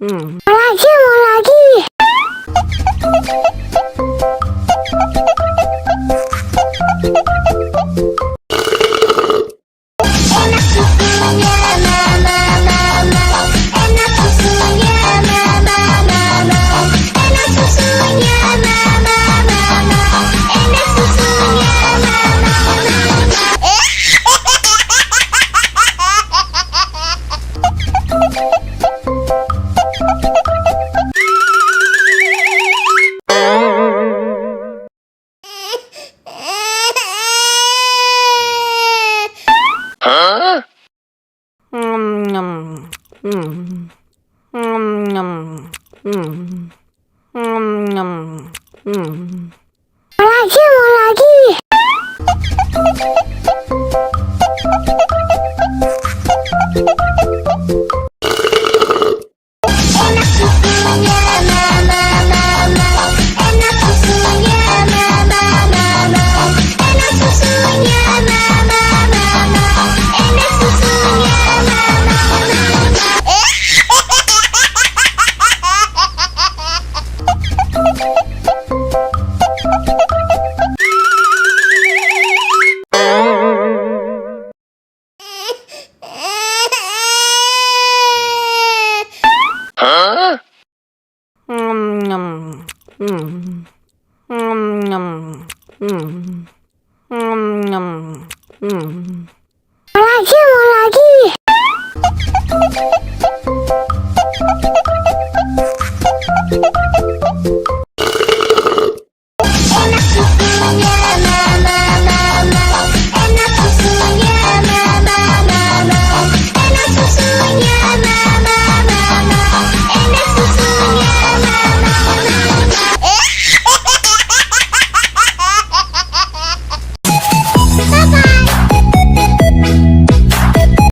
Mau lagi. Enak susunya mama mama, enak susunya mama mama, enak susunya mama mama, enak susunya mama mama. Mau lagi. Enak susunya mama mama, enak susunya mama mama, enak susunya mama mama, enak susunya mama mama. Mau lagi.